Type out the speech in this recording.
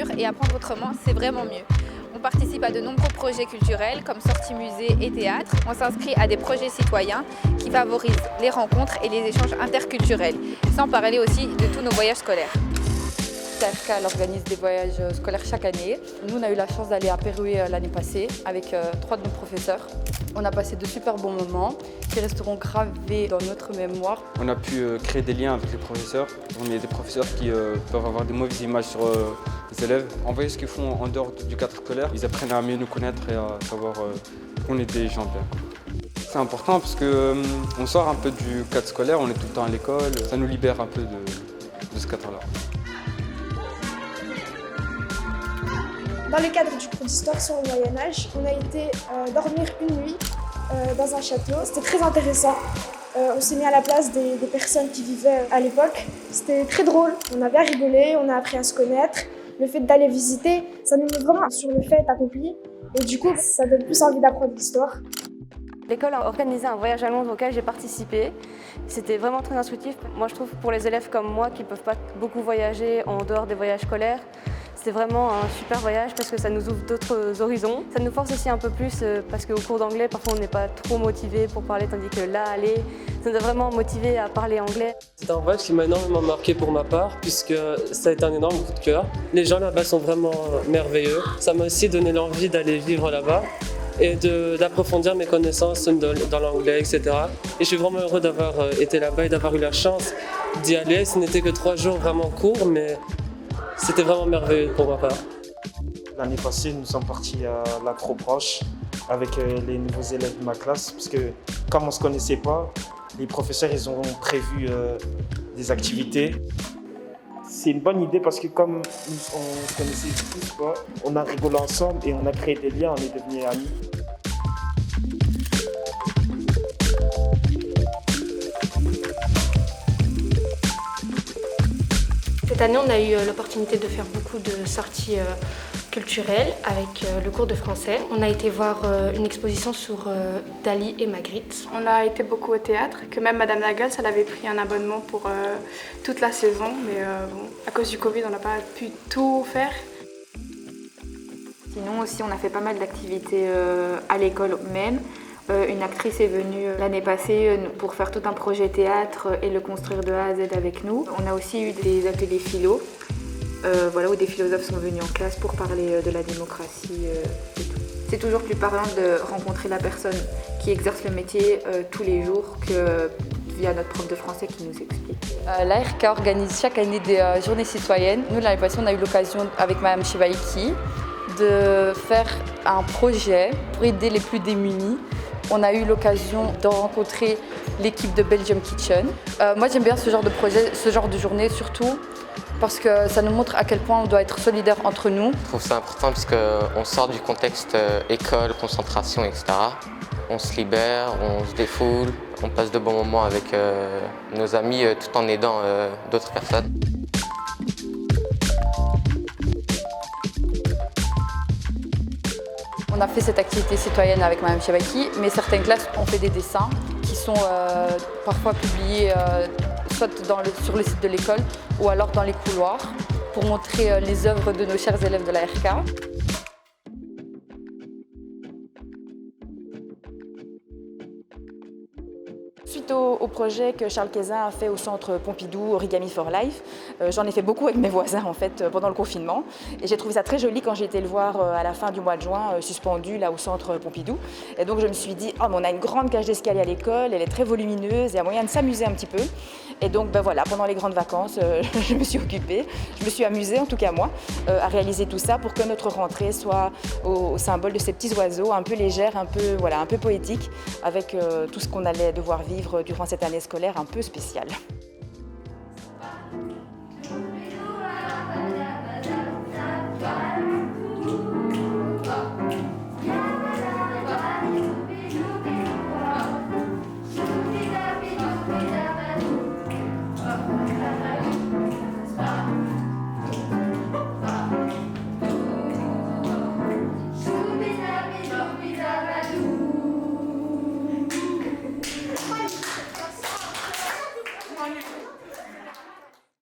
culture et apprendre autrement, c'est vraiment mieux. On participe à de nombreux projets culturels comme sorties musées et théâtre. On s'inscrit à des projets citoyens qui favorisent les rencontres et les échanges interculturels, sans parler aussi de tous nos voyages scolaires. l'ARK elle organise des voyages scolaires chaque année. Nous, on a eu la chance d'aller à Péroué l'année passée avec 3 de nos professeurs. On a passé de super bons moments qui resteront gravés dans notre mémoire. On a pu créer des liens avec les professeurs. Il y a des professeurs qui peuvent avoir des mauvaises images sur les élèves. En voyant ce qu'ils font en dehors du cadre scolaire, ils apprennent à mieux nous connaître et à savoir qu'on est des gens bien. C'est important parce qu'on sort un peu du cadre scolaire, on est tout le temps à l'école. Ça nous libère un peu de ce cadre-là. Dans le cadre du cours d'histoire sur le Moyen-Âge, on a été dormir une nuit dans un château. C'était très intéressant. On s'est mis à la place des personnes qui vivaient à l'époque. C'était très drôle. On a bien rigolé, on a appris à se connaître. Le fait d'aller visiter, ça nous met vraiment sur le fait accompli. Et du coup, ça donne plus envie d'apprendre l'histoire. L'école a organisé un voyage à Londres auquel j'ai participé. C'était vraiment très instructif. Moi, je trouve pour les élèves comme moi qui ne peuvent pas beaucoup voyager en dehors des voyages scolaires, c'est vraiment un super voyage parce que ça nous ouvre d'autres horizons. Ça nous force aussi un peu plus parce qu'au cours d'anglais, parfois on n'est pas trop motivé pour parler, tandis que là, aller, ça nous a vraiment motivé à parler anglais. C'est un voyage qui m'a énormément marqué pour ma part puisque ça a été un énorme coup de cœur. Les gens là-bas sont vraiment merveilleux. Ça m'a aussi donné l'envie d'aller vivre là-bas et d'approfondir mes connaissances dans l'anglais, etc. Et je suis vraiment heureux d'avoir été là-bas et d'avoir eu la chance d'y aller. Ce n'était que 3 jours vraiment courts, mais c'était vraiment merveilleux pour ma part. L'année passée, nous sommes partis à l'Acrobranche avec les nouveaux élèves de ma classe, parce que comme on ne se connaissait pas, les professeurs ils ont prévu des activités. C'est une bonne idée parce que comme on ne se connaissait tous pas, on a rigolé ensemble et on a créé des liens, on est devenus amis. Cette année, on a eu l'opportunité de faire beaucoup de sorties culturelles avec le cours de français. On a été voir une exposition sur Dali et Magritte. On a été beaucoup au théâtre, que même Madame Lagals, elle avait pris un abonnement pour toute la saison, mais bon, à cause du Covid, on n'a pas pu tout faire. Sinon aussi, on a fait pas mal d'activités à l'école même. Une actrice est venue l'année passée pour faire tout un projet théâtre et le construire de A à Z avec nous. On a aussi eu des ateliers philo, où des philosophes sont venus en classe pour parler de la démocratie et tout. C'est toujours plus parlant de rencontrer la personne qui exerce le métier tous les jours que via notre prof de français qui nous explique. L'ARK organise chaque année des journées citoyennes. Nous, l'année passée, on a eu l'occasion avec Madame Chivaïki de faire un projet pour aider les plus démunis. On a eu l'occasion de rencontrer l'équipe de Belgium Kitchen. Moi, j'aime bien ce genre de projet, ce genre de journée surtout, parce que ça nous montre à quel point on doit être solidaires entre nous. Je trouve ça important parce qu'on sort du contexte école, concentration, etc. On se libère, on se défoule, on passe de bons moments avec nos amis tout en aidant d'autres personnes. On a fait cette activité citoyenne avec Mme Chiavaki, mais certaines classes ont fait des dessins qui sont parfois publiés soit sur le site de l'école ou alors dans les couloirs pour montrer les œuvres de nos chers élèves de l'ARK. Suite au projet que Charles Quézin a fait au centre Pompidou, Origami for Life, j'en ai fait beaucoup avec mes voisins en fait pendant le confinement et j'ai trouvé ça très joli quand j'ai été le voir à la fin du mois de juin suspendu là au centre Pompidou. Et donc je me suis dit, oh, mais on a une grande cage d'escalier à l'école, elle est très volumineuse, il y a moyen de s'amuser un petit peu. Et donc voilà, pendant les grandes vacances, je me suis occupée, je me suis amusée en tout cas moi à réaliser tout ça pour que notre rentrée soit au symbole de ces petits oiseaux un peu légère, un peu poétique avec tout ce qu'on allait devoir vivre durant cette année scolaire un peu spéciale.